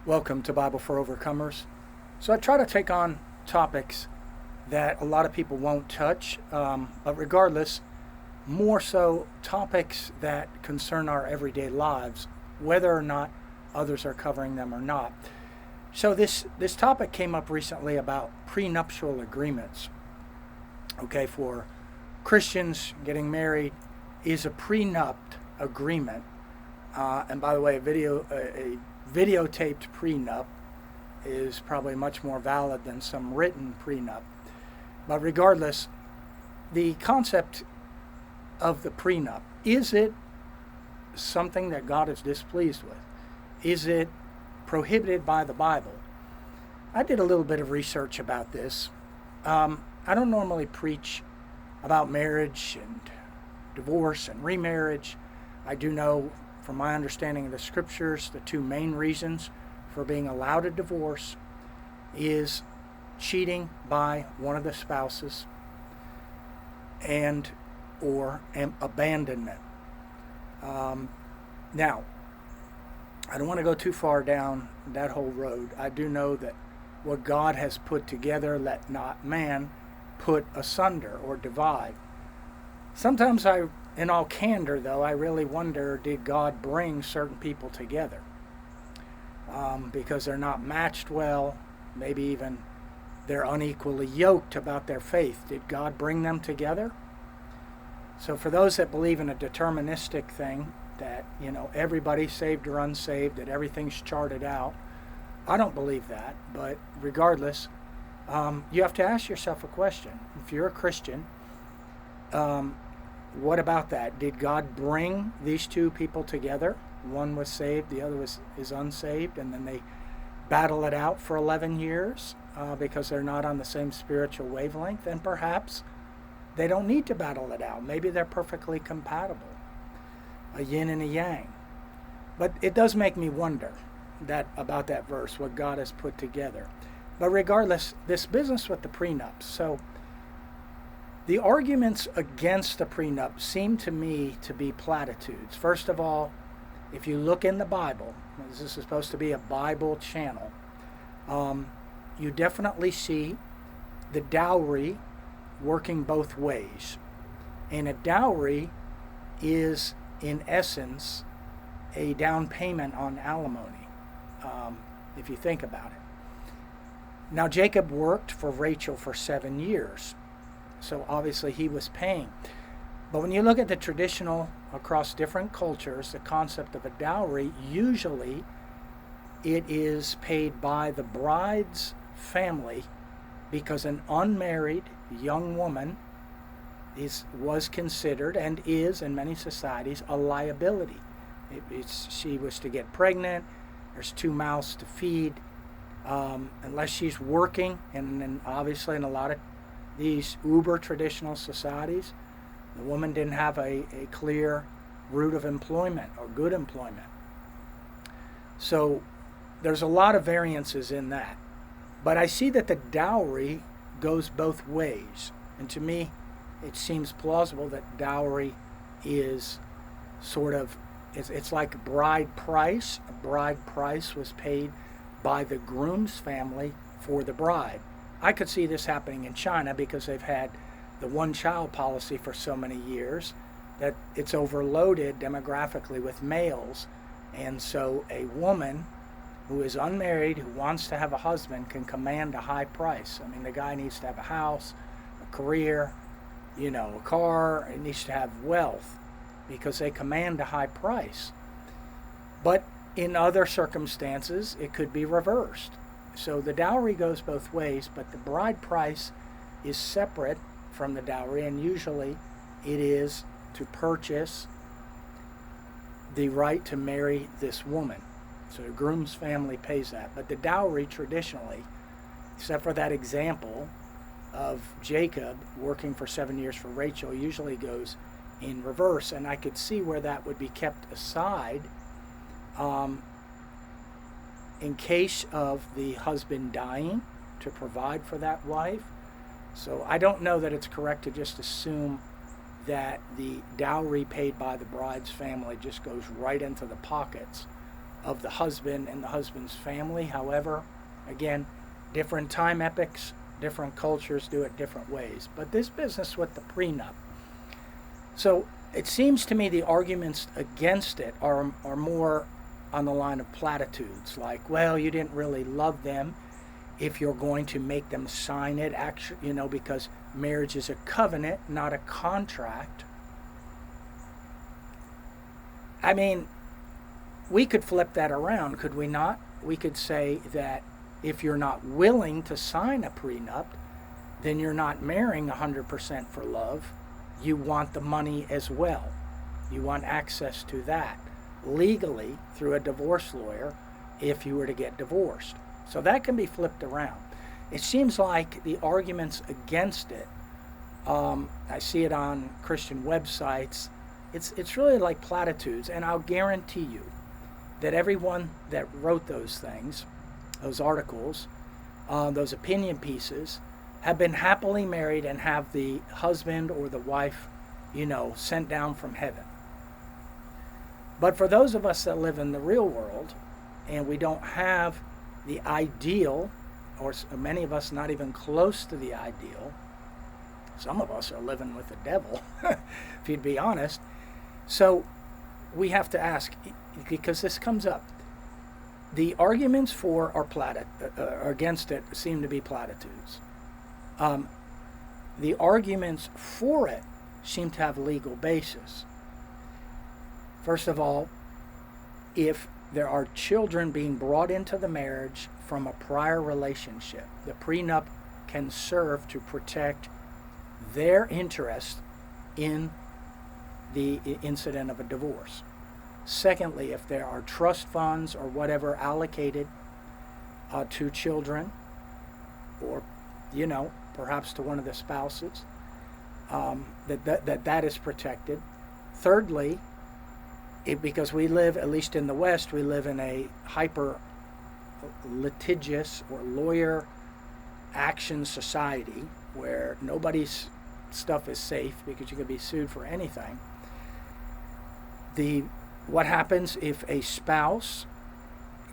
Welcome to Bible for Overcomers. So I try to take on topics that a lot of people won't touch, but regardless, more so topics that concern our everyday lives, whether or not others are covering them or not. So this topic came up recently about prenuptial agreements. Okay, for Christians getting married is a prenup agreement. And by the way, a videotaped prenup is probably much more valid than some written prenup. But regardless, the concept of the prenup, is it something that God is displeased with? Is it prohibited by the Bible? I did a little bit of research about this. I don't normally preach about marriage and divorce and remarriage. I do know, from my understanding of the scriptures, the two main reasons for being allowed a divorce is cheating by one of the spouses and or abandonment. Now, I don't want to go too far down that whole road. I do know that what God has put together, let not man put asunder or divide. Sometimes in all candor though, I really wonder, did God bring certain people together? Because they're not matched well, maybe even they're unequally yoked about their faith. Did God bring them together? So for those that believe in a deterministic thing, that, everybody's saved or unsaved, that everything's charted out, I don't believe that. But regardless, you have to ask yourself a question. If you're a Christian, what about that? Did God bring these two people together? One was saved, the other is unsaved, and then they battle it out for 11 years because they're not on the same spiritual wavelength, and perhaps they don't need to battle it out. Maybe they're perfectly compatible, a yin and a yang. But it does make me wonder about that verse, what God has put together. But regardless, this business with the prenups. So the arguments against the prenup seem to me to be platitudes. First of all, if you look in the Bible, this is supposed to be a Bible channel, you definitely see the dowry working both ways. And a dowry is, in essence, a down payment on alimony, if you think about it. Now, Jacob worked for Rachel for 7 years. So obviously he was paying. But when you look at the traditional, across different cultures, the concept of a dowry, usually it is paid by the bride's family because an unmarried young woman was considered and is in many societies a liability. She was to get pregnant, there's 2 mouths to feed, unless she's working, and then obviously in a lot of these uber traditional societies, the woman didn't have a clear route of employment or good employment. So there's a lot of variances in that. But I see that the dowry goes both ways. And to me, it seems plausible that dowry is sort of, it's like bride price. A bride price was paid by the groom's family for the bride. I could see this happening in China because they've had the one-child policy for so many years that it's overloaded demographically with males. And so a woman who is unmarried, who wants to have a husband, can command a high price. I mean, the guy needs to have a house, a career, a car. He needs to have wealth because they command a high price. But in other circumstances, it could be reversed. So the dowry goes both ways, but the bride price is separate from the dowry, and usually it is to purchase the right to marry this woman. So the groom's family pays that. But the dowry traditionally, except for that example of Jacob working for 7 years for Rachel, usually goes in reverse. And I could see where that would be kept aside in case of the husband dying to provide for that wife. So I don't know that it's correct to just assume that the dowry paid by the bride's family just goes right into the pockets of the husband and the husband's family. However, again, different time epochs, different cultures do it different ways. But this business with the prenup, so it seems to me the arguments against it are more on the line of platitudes, like, well, you didn't really love them if you're going to make them sign it, actually, because marriage is a covenant, not a contract. I mean, we could flip that around, could we not? We could say that if you're not willing to sign a prenup, then you're not marrying 100% for love. You want the money as well. You want access to that legally through a divorce lawyer if you were to get divorced. So that can be flipped around. It seems like the arguments against it, I see it on Christian websites, it's really like platitudes, and I'll guarantee you that everyone that wrote those things, those articles, those opinion pieces, have been happily married and have the husband or the wife, sent down from heaven. But for those of us that live in the real world, and we don't have the ideal, or many of us not even close to the ideal, some of us are living with the devil, if you'd be honest. So we have to ask, because this comes up, the arguments for or against it seem to be platitudes. The arguments for it seem to have legal basis. First of all, if there are children being brought into the marriage from a prior relationship, the prenup can serve to protect their interest in the incident of a divorce. Secondly, if there are trust funds or whatever allocated to children, or perhaps to one of the spouses, that is protected. Thirdly, because we live, at least in the West, we live in a hyper litigious or lawyer action society where nobody's stuff is safe because you can be sued for anything. What happens if a spouse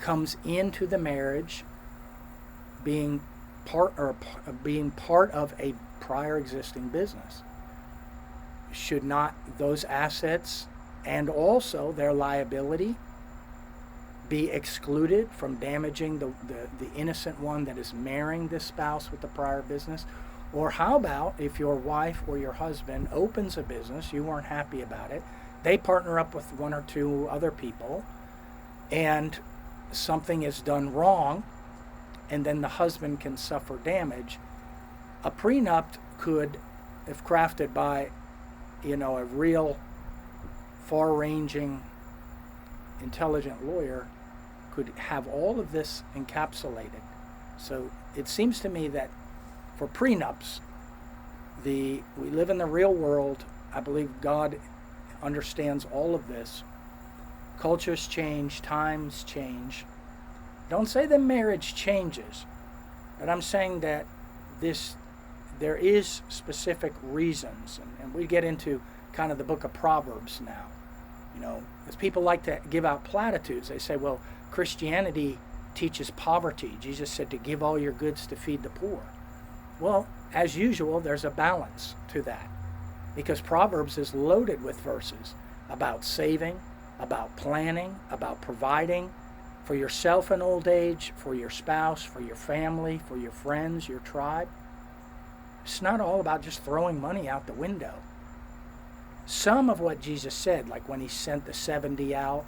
comes into the marriage being part of a prior existing business? Should not those assets and also their liability be excluded from damaging the innocent one that is marrying this spouse with the prior business? Or how about if your wife or your husband opens a business, you weren't happy about it, they partner up with one or two other people, and something is done wrong, and then the husband can suffer damage. A prenup could, if crafted by, a real far-ranging, intelligent lawyer, could have all of this encapsulated. So it seems to me that for prenups, we live in the real world. I believe God understands all of this. Cultures change, times change. Don't say the marriage changes, but I'm saying that there is specific reasons, and we get into kind of the book of Proverbs now. As people like to give out platitudes, they say, well, Christianity teaches poverty. Jesus said to give all your goods to feed the poor. Well, as usual, there's a balance to that, because Proverbs is loaded with verses about saving, about planning, about providing for yourself in old age, for your spouse, for your family, for your friends, your tribe. It's not all about just throwing money out the window. Some of what Jesus said, like when he sent the 70 out,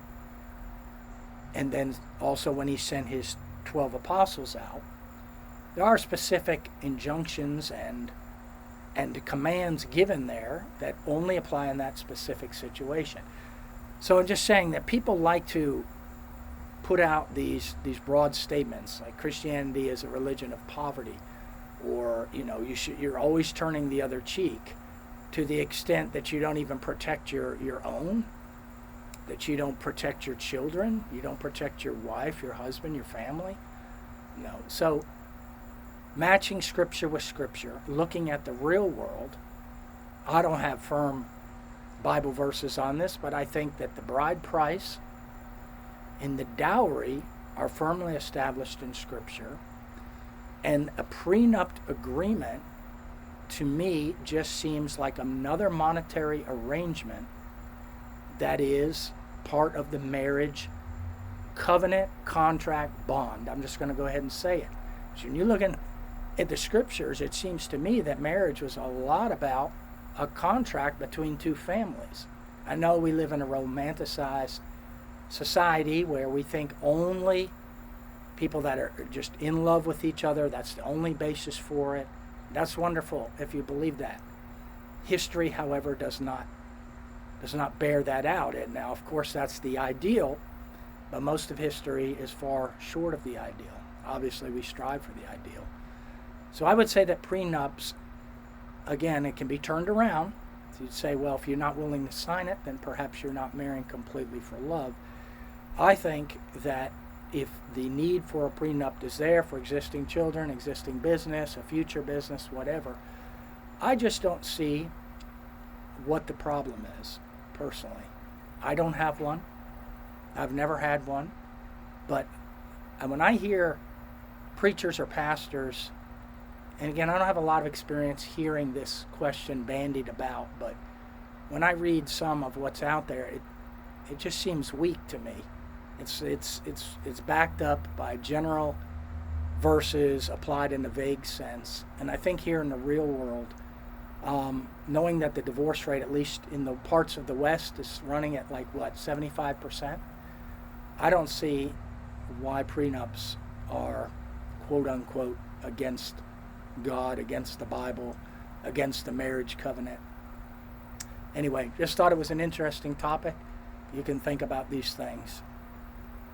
and then also when he sent his 12 apostles out, there are specific injunctions and commands given there that only apply in that specific situation. So I'm just saying that people like to put out these broad statements like Christianity is a religion of poverty, or you're always turning the other cheek, to the extent that you don't even protect your own, that you don't protect your children, you don't protect your wife, your husband, your family. No. So matching Scripture with Scripture, looking at the real world, I don't have firm Bible verses on this, but I think that the bride price and the dowry are firmly established in Scripture. And a prenup agreement, to me, just seems like another monetary arrangement that is part of the marriage covenant, contract, bond. I'm just going to go ahead and say it. So when you're looking at the Scriptures, it seems to me that marriage was a lot about a contract between two families. I know we live in a romanticized society where we think only people that are just in love with each other, that's the only basis for it. That's wonderful if you believe that. History, however, does not bear that out. And now, of course, that's the ideal, but most of history is far short of the ideal. Obviously, we strive for the ideal. So I would say that prenups, again, it can be turned around. So you'd say, well, if you're not willing to sign it, then perhaps you're not marrying completely for love. I think that if the need for a prenup is there for existing children, existing business, a future business, whatever, I just don't see what the problem is, personally. I don't have one. I've never had one. But when I hear preachers or pastors, and again, I don't have a lot of experience hearing this question bandied about, but when I read some of what's out there, it just seems weak to me. It's backed up by general verses applied in a vague sense. And I think here in the real world, knowing that the divorce rate, at least in the parts of the West, is running at 75%, I don't see why prenups are quote unquote against God, against the Bible, against the marriage covenant. Anyway, just thought it was an interesting topic. You can think about these things.